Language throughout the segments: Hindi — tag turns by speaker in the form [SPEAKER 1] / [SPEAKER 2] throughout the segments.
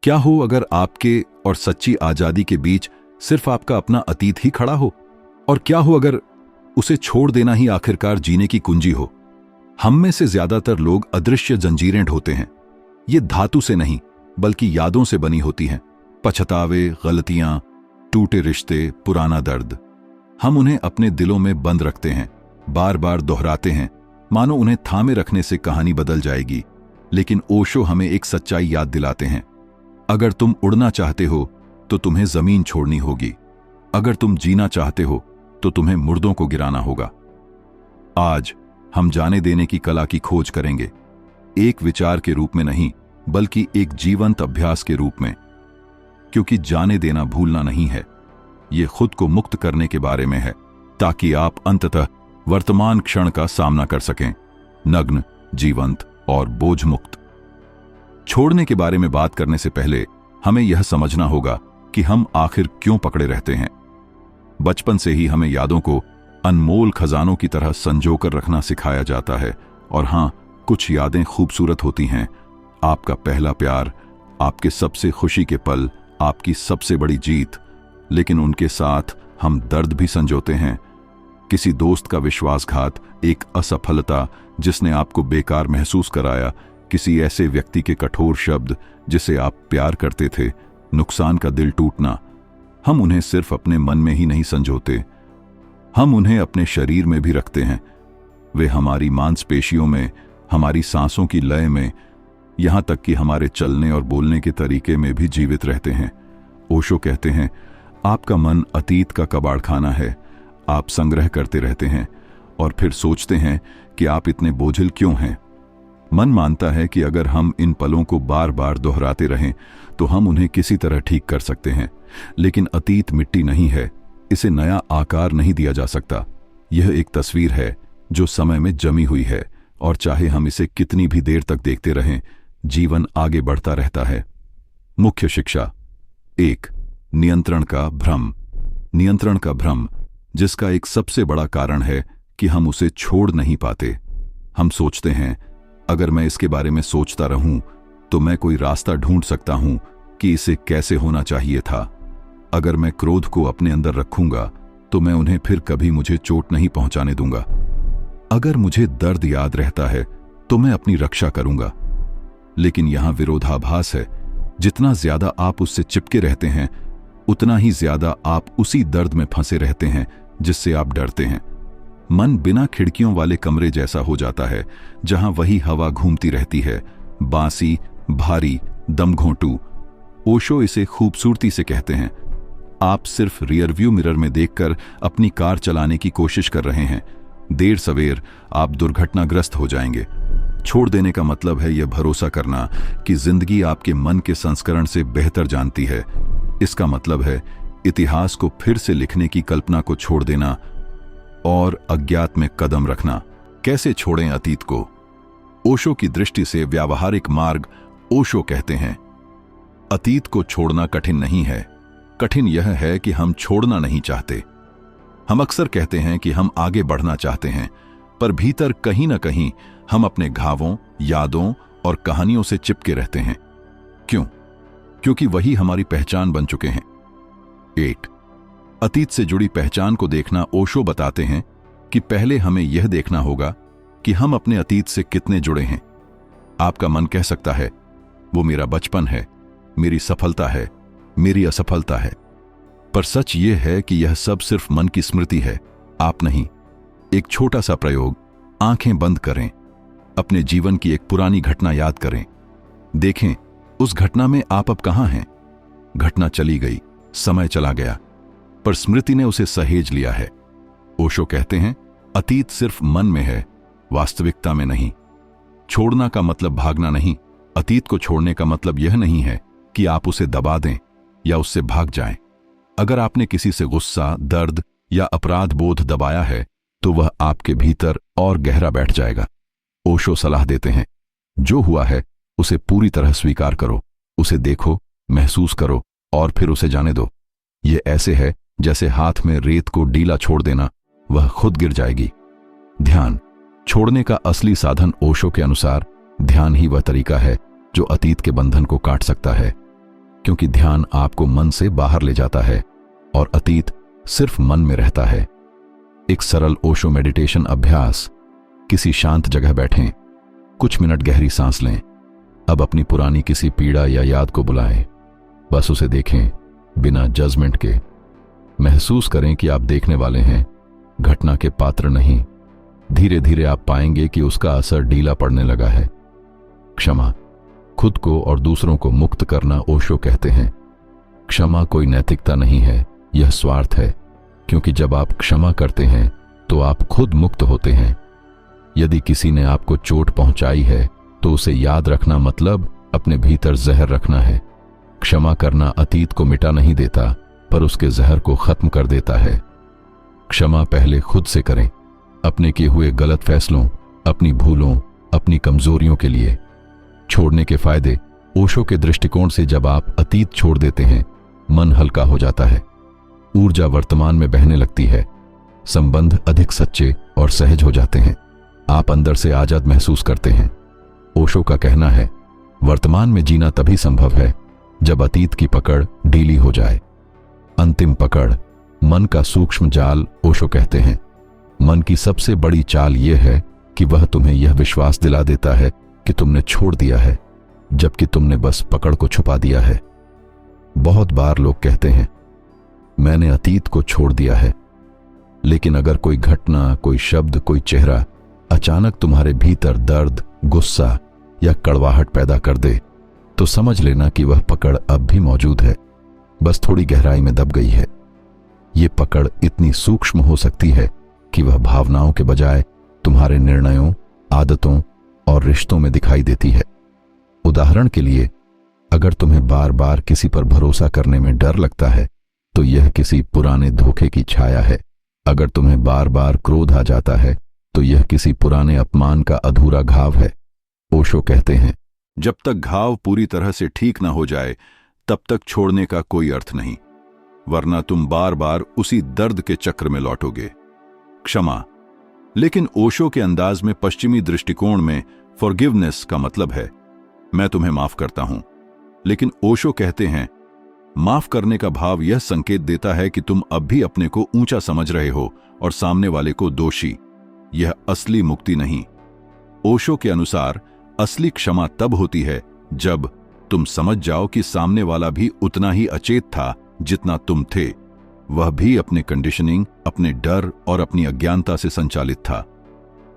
[SPEAKER 1] क्या हो अगर आपके और सच्ची आजादी के बीच सिर्फ आपका अपना अतीत ही खड़ा हो? और क्या हो अगर उसे छोड़ देना ही आखिरकार जीने की कुंजी हो? हम में से ज्यादातर लोग अदृश्य जंजीरें ढोते हैं। ये धातु से नहीं बल्कि यादों से बनी होती हैं। पछतावे, गलतियां, टूटे रिश्ते, पुराना दर्द। हम उन्हें अपने दिलों में बंद रखते हैं, बार बार दोहराते हैं, मानो उन्हें थामे रखने से कहानी बदल जाएगी। लेकिन ओशो हमें एक सच्चाई याद दिलाते हैं। अगर तुम उड़ना चाहते हो तो तुम्हें जमीन छोड़नी होगी। अगर तुम जीना चाहते हो तो तुम्हें मुर्दों को गिराना होगा। आज हम जाने देने की कला की खोज करेंगे, एक विचार के रूप में नहीं बल्कि एक जीवंत अभ्यास के रूप में। क्योंकि जाने देना भूलना नहीं है, ये खुद को मुक्त करने के बारे में है, ताकि आप अंततः वर्तमान क्षण का सामना कर सकें, नग्न, जीवंत और बोझ मुक्त। छोड़ने के बारे में बात करने से पहले हमें यह समझना होगा कि हम आखिर क्यों पकड़े रहते हैं। बचपन से ही हमें यादों को अनमोल खजानों की तरह संजोकर रखना सिखाया जाता है। और हां, कुछ यादें खूबसूरत होती हैं। आपका पहला प्यार, आपके सबसे खुशी के पल, आपकी सबसे बड़ी जीत। लेकिन उनके साथ हम दर्द भी संजोते हैं। किसी दोस्त का विश्वासघात, एक असफलता जिसने आपको बेकार महसूस कराया, किसी ऐसे व्यक्ति के कठोर शब्द जिसे आप प्यार करते थे, नुकसान का दिल टूटना। हम उन्हें सिर्फ अपने मन में ही नहीं संजोते, हम उन्हें अपने शरीर में भी रखते हैं। वे हमारी मांसपेशियों में, हमारी सांसों की लय में, यहां तक कि हमारे चलने और बोलने के तरीके में भी जीवित रहते हैं। ओशो कहते हैं, आपका मन अतीत का कबाड़खाना है। आप संग्रह करते रहते हैं और फिर सोचते हैं कि आप इतने बोझिल क्यों हैं। मन मानता है कि अगर हम इन पलों को बार बार दोहराते रहें तो हम उन्हें किसी तरह ठीक कर सकते हैं। लेकिन अतीत मिट्टी नहीं है, इसे नया आकार नहीं दिया जा सकता। यह एक तस्वीर है जो समय में जमी हुई है, और चाहे हम इसे कितनी भी देर तक देखते रहें, जीवन आगे बढ़ता रहता है। मुख्य शिक्षा 1, नियंत्रण का भ्रम। नियंत्रण का भ्रम, जिसका एक सबसे बड़ा कारण है कि हम उसे छोड़ नहीं पाते। हम सोचते हैं, अगर मैं इसके बारे में सोचता रहूं तो मैं कोई रास्ता ढूंढ सकता हूं कि इसे कैसे होना चाहिए था। अगर मैं क्रोध को अपने अंदर रखूंगा तो मैं उन्हें फिर कभी मुझे चोट नहीं पहुंचाने दूंगा। अगर मुझे दर्द याद रहता है तो मैं अपनी रक्षा करूंगा। लेकिन यहां विरोधाभास है। जितना ज्यादा आप उससे चिपके रहते हैं, उतना ही ज्यादा आप उसी दर्द में फंसे रहते हैं जिससे आप डरते हैं। मन बिना खिड़कियों वाले कमरे जैसा हो जाता है, जहां वही हवा घूमती रहती है, बांसी, भारी, दमघोंटू। ओशो इसे खूबसूरती से कहते हैं, आप सिर्फ रियरव्यू मिरर में देखकर अपनी कार चलाने की कोशिश कर रहे हैं। देर सवेर आप दुर्घटनाग्रस्त हो जाएंगे। छोड़ देने का मतलब है यह भरोसा करना कि जिंदगी आपके मन के संस्करण से बेहतर जानती है। इसका मतलब है इतिहास को फिर से लिखने की कल्पना को छोड़ देना और अज्ञात में कदम रखना। कैसे छोड़ें अतीत को? ओशो की दृष्टि से व्यावहारिक मार्ग। ओशो कहते हैं, अतीत को छोड़ना कठिन नहीं है, कठिन यह है कि हम छोड़ना नहीं चाहते। हम अक्सर कहते हैं कि हम आगे बढ़ना चाहते हैं, पर भीतर कहीं ना कहीं हम अपने घावों, यादों और कहानियों से चिपके रहते हैं। क्यों? क्योंकि वही हमारी पहचान बन चुके हैं। 8, अतीत से जुड़ी पहचान को देखना। ओशो बताते हैं कि पहले हमें यह देखना होगा कि हम अपने अतीत से कितने जुड़े हैं। आपका मन कह सकता है, वो मेरा बचपन है, मेरी सफलता है, मेरी असफलता है। पर सच यह है कि यह सब सिर्फ मन की स्मृति है, आप नहीं। एक छोटा सा प्रयोग, आंखें बंद करें, अपने जीवन की एक पुरानी घटना याद करें। देखें उस घटना में आप अब कहां हैं। घटना चली गई, समय चला गया, पर स्मृति ने उसे सहेज लिया है। ओशो कहते हैं, अतीत सिर्फ मन में है, वास्तविकता में नहीं। छोड़ना का मतलब भागना नहीं। अतीत को छोड़ने का मतलब यह नहीं है कि आप उसे दबा दें या उससे भाग जाएं। अगर आपने किसी से गुस्सा, दर्द या अपराध बोध दबाया है तो वह आपके भीतर और गहरा बैठ जाएगा। ओशो सलाह देते हैं, जो हुआ है उसे पूरी तरह स्वीकार करो, उसे देखो, महसूस करो और फिर उसे जाने दो। यह ऐसे है जैसे हाथ में रेत को ढीला छोड़ देना, वह खुद गिर जाएगी। ध्यान। छोड़ने का असली साधन ओशो के अनुसार ध्यान ही वह तरीका है जो अतीत के बंधन को काट सकता है। क्योंकि ध्यान आपको मन से बाहर ले जाता है और अतीत सिर्फ मन में रहता है। एक सरल ओशो मेडिटेशन अभ्यास। किसी शांत जगह बैठें, कुछ मिनट गहरी सांस लें। अब अपनी पुरानी किसी पीड़ा या याद को बुलाएं। बस उसे देखें, बिना जजमेंट के। महसूस करें कि आप देखने वाले हैं, घटना के पात्र नहीं। धीरे धीरे आप पाएंगे कि उसका असर ढीला पड़ने लगा है। क्षमा। खुद को और दूसरों को मुक्त करना ओशो कहते हैं। क्षमा कोई नैतिकता नहीं है, यह स्वार्थ है, क्योंकि जब आप क्षमा करते हैं तो आप खुद मुक्त होते हैं। यदि किसी ने आपको चोट पहुंचाई है तो उसे याद रखना मतलब अपने भीतर जहर रखना है। क्षमा करना अतीत को मिटा नहीं देता, पर उसके जहर को खत्म कर देता है। क्षमा पहले खुद से करें, अपने किए हुए गलत फैसलों, अपनी भूलों, अपनी कमजोरियों के लिए। छोड़ने के फायदे। ओशो के दृष्टिकोण से जब आप अतीत छोड़ देते हैं, मन हल्का हो जाता है, ऊर्जा वर्तमान में बहने लगती है, संबंध अधिक सच्चे और सहज हो जाते हैं, आप अंदर से आजाद महसूस करते हैं। ओशो का कहना है, वर्तमान में जीना तभी संभव है जब अतीत की पकड़ ढीली हो जाए। अंतिम पकड़, मन का सूक्ष्म जाल। ओशो कहते हैं, मन की सबसे बड़ी चाल यह है कि वह तुम्हें यह विश्वास दिला देता है कि तुमने छोड़ दिया है, जबकि तुमने बस पकड़ को छुपा दिया है। बहुत बार लोग कहते हैं, मैंने अतीत को छोड़ दिया है, लेकिन अगर कोई घटना, कोई शब्द, कोई चेहरा अचानक तुम्हारे भीतर दर्द, गुस्सा या कड़वाहट पैदा कर दे, तो समझ लेना कि वह पकड़ अब भी मौजूद है, बस थोड़ी गहराई में दब गई है। ये पकड़ इतनी सूक्ष्म हो सकती है कि वह भावनाओं के बजाय तुम्हारे निर्णयों, आदतों और रिश्तों में दिखाई देती है। उदाहरण के लिए, अगर तुम्हें बार बार किसी पर भरोसा करने में डर लगता है, तो यह किसी पुराने धोखे की छाया है। अगर तुम्हें बार बार क्रोध आ जाता है, तो यह किसी पुराने अपमान का अधूरा घाव है। ओशो कहते हैं, जब तक घाव पूरी तरह से ठीक न हो जाए, तब तक छोड़ने का कोई अर्थ नहीं, वरना तुम बार बार उसी दर्द के चक्र में लौटोगे। क्षमा। लेकिन ओशो के अंदाज में, पश्चिमी दृष्टिकोण में, फॉरगिवनेस का मतलब है मैं तुम्हें माफ करता हूं। लेकिन ओशो कहते हैं, माफ करने का भाव यह संकेत देता है कि तुम अब भी अपने को ऊंचा समझ रहे हो और सामने वाले को दोषी। यह असली मुक्ति नहीं। ओशो के अनुसार असली क्षमा तब होती है जब तुम समझ जाओ कि सामने वाला भी उतना ही अचेत था जितना तुम थे। वह भी अपने कंडीशनिंग, अपने डर और अपनी अज्ञानता से संचालित था,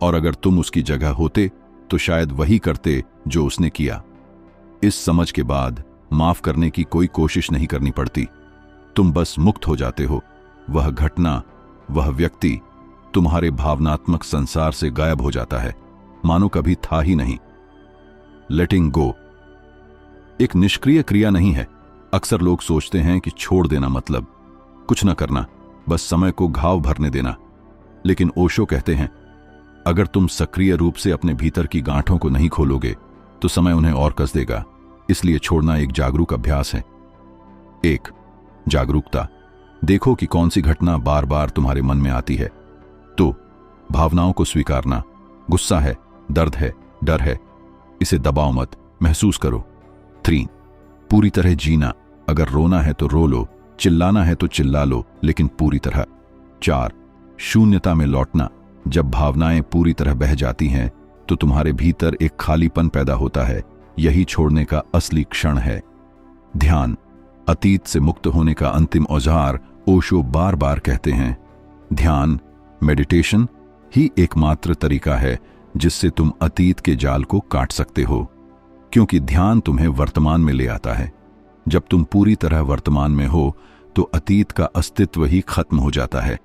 [SPEAKER 1] और अगर तुम उसकी जगह होते तो शायद वही करते जो उसने किया। इस समझ के बाद माफ करने की कोई कोशिश नहीं करनी पड़ती, तुम बस मुक्त हो जाते हो। वह घटना, वह व्यक्ति तुम्हारे भावनात्मक संसार से गायब हो जाता है, मानो कभी था ही नहीं। लेटिंग गो एक निष्क्रिय क्रिया नहीं है। अक्सर लोग सोचते हैं कि छोड़ देना मतलब कुछ न करना, बस समय को घाव भरने देना। लेकिन ओशो कहते हैं, अगर तुम सक्रिय रूप से अपने भीतर की गांठों को नहीं खोलोगे तो समय उन्हें और कस देगा। इसलिए छोड़ना एक जागरूक अभ्यास है। 1. जागरूकता। देखो कि कौन सी घटना बार बार तुम्हारे मन में आती है। 2. भावनाओं को स्वीकारना। गुस्सा है, दर्द है, डर है, इसे दबाओ मत, महसूस करो। 3. पूरी तरह जीना। अगर रोना है तो रो लो, चिल्लाना है तो चिल्ला लो, लेकिन पूरी तरह। 4. शून्यता में लौटना। जब भावनाएं पूरी तरह बह जाती हैं तो तुम्हारे भीतर एक खालीपन पैदा होता है। यही छोड़ने का असली क्षण है। ध्यान। अतीत से मुक्त होने का अंतिम औजार। ओशो बार बार कहते हैं, ध्यान, मेडिटेशन ही एकमात्र तरीका है जिससे तुम अतीत के जाल को काट सकते हो, क्योंकि ध्यान तुम्हें वर्तमान में ले आता है। जब तुम पूरी तरह वर्तमान में हो तो अतीत का अस्तित्व ही खत्म हो जाता है।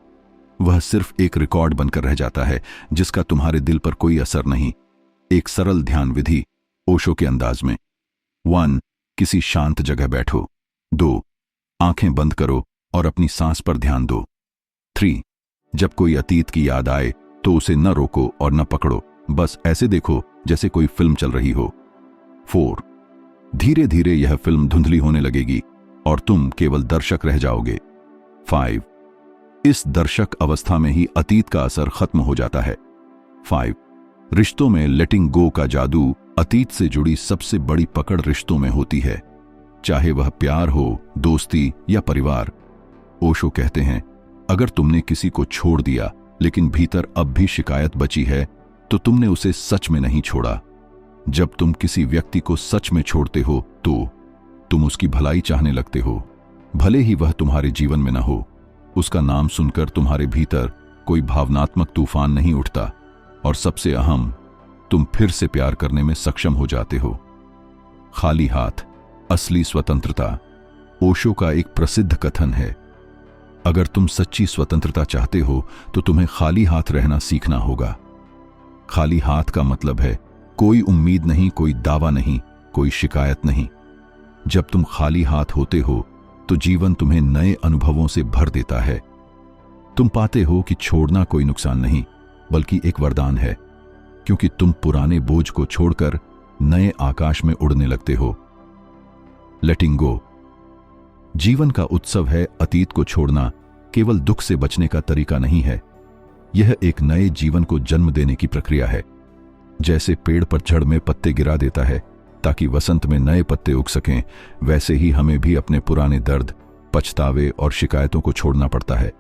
[SPEAKER 1] वह सिर्फ एक रिकॉर्ड बनकर रह जाता है जिसका तुम्हारे दिल पर कोई असर नहीं। एक सरल ध्यान विधि ओशो के अंदाज में। 1. किसी शांत जगह बैठो। 2. आंखें बंद करो और अपनी सांस पर ध्यान दो। 3. जब कोई अतीत की याद आए तो उसे न रोको और न पकड़ो, बस ऐसे देखो जैसे कोई फिल्म चल रही हो। 4. धीरे धीरे यह फिल्म धुंधली होने लगेगी और तुम केवल दर्शक रह जाओगे। 5. इस दर्शक अवस्था में ही अतीत का असर खत्म हो जाता है। 5. रिश्तों में लेटिंग गो का जादू। अतीत से जुड़ी सबसे बड़ी पकड़ रिश्तों में होती है। चाहे वह प्यार हो, दोस्ती या परिवार। ओशो कहते हैं, अगर तुमने किसी को छोड़ दिया लेकिन भीतर अब भी शिकायत बची है तो तुमने उसे सच में नहीं छोड़ा। जब तुम किसी व्यक्ति को सच में छोड़ते हो तो तुम उसकी भलाई चाहने लगते हो, भले ही वह तुम्हारे जीवन में न हो। उसका नाम सुनकर तुम्हारे भीतर कोई भावनात्मक तूफान नहीं उठता और सबसे अहम, तुम फिर से प्यार करने में सक्षम हो जाते हो। खाली हाथ, असली स्वतंत्रता। ओशो का एक प्रसिद्ध कथन है, अगर तुम सच्ची स्वतंत्रता चाहते हो तो तुम्हें खाली हाथ रहना सीखना होगा। खाली हाथ का मतलब है कोई उम्मीद नहीं, कोई दावा नहीं, कोई शिकायत नहीं। जब तुम खाली हाथ होते हो तो जीवन तुम्हें नए अनुभवों से भर देता है। तुम पाते हो कि छोड़ना कोई नुकसान नहीं बल्कि एक वरदान है, क्योंकि तुम पुराने बोझ को छोड़कर नए आकाश में उड़ने लगते हो। लेटिंग गो। जीवन का उत्सव है। अतीत को छोड़ना केवल दुख से बचने का तरीका नहीं है, यह एक नए जीवन को जन्म देने की प्रक्रिया है। जैसे पेड़ पर जड़ में पत्ते गिरा देता है ताकि वसंत में नए पत्ते उग सकें, वैसे ही हमें भी अपने पुराने दर्द, पछतावे और शिकायतों को छोड़ना पड़ता है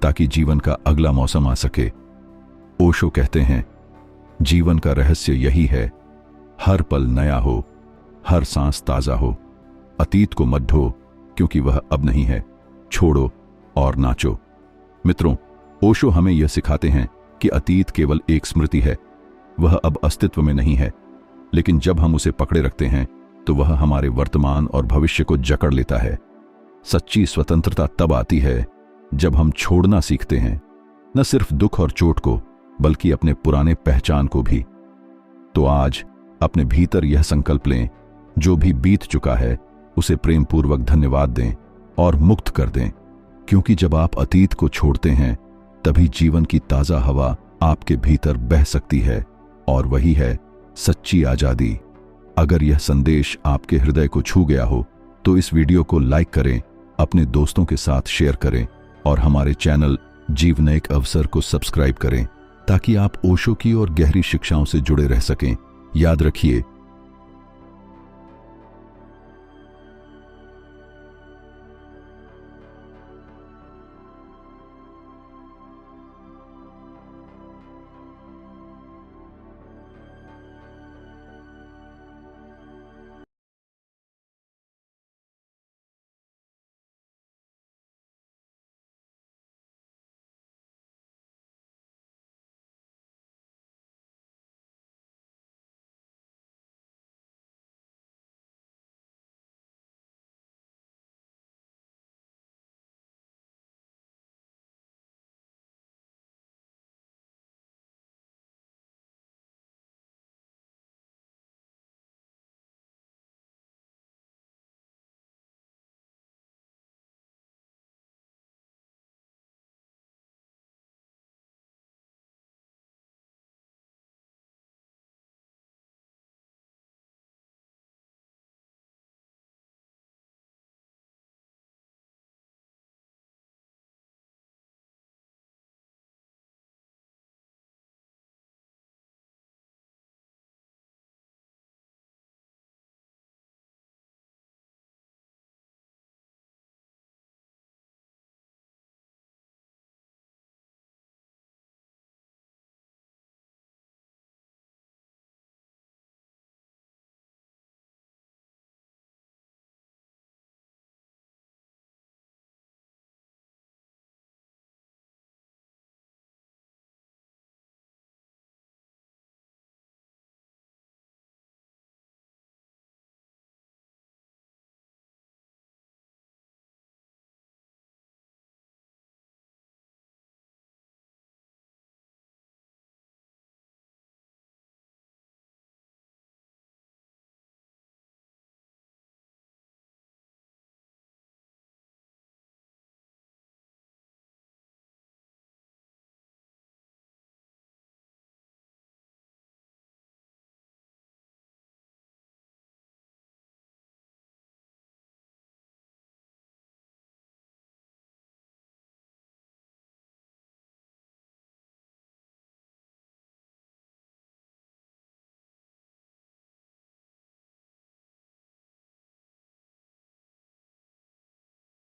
[SPEAKER 1] ताकि जीवन का अगला मौसम आ सके। ओशो कहते हैं, जीवन का रहस्य यही है, हर पल नया हो, हर सांस ताजा हो। अतीत को मत ढो क्योंकि वह अब नहीं है, छोड़ो और नाचो। मित्रों, ओशो हमें यह सिखाते हैं कि अतीत केवल एक स्मृति है, वह अब अस्तित्व में नहीं है, लेकिन जब हम उसे पकड़े रखते हैं तो वह हमारे वर्तमान और भविष्य को जकड़ लेता है। सच्ची स्वतंत्रता तब आती है जब हम छोड़ना सीखते हैं, न सिर्फ दुख और चोट को बल्कि अपने पुराने पहचान को भी। तो आज अपने भीतर यह संकल्प लें, जो भी बीत चुका है उसे प्रेमपूर्वक धन्यवाद दें और मुक्त कर दें, क्योंकि जब आप अतीत को छोड़ते हैं तभी जीवन की ताजा हवा आपके भीतर बह सकती है, और वही है सच्ची आजादी। अगर यह संदेश आपके हृदय को छू गया हो तो इस वीडियो को लाइक करें, अपने दोस्तों के साथ शेयर करें और हमारे चैनल जीवन एक अवसर को सब्सक्राइब करें ताकि आप ओशो की और गहरी शिक्षाओं से जुड़े रह सकें। याद रखिए,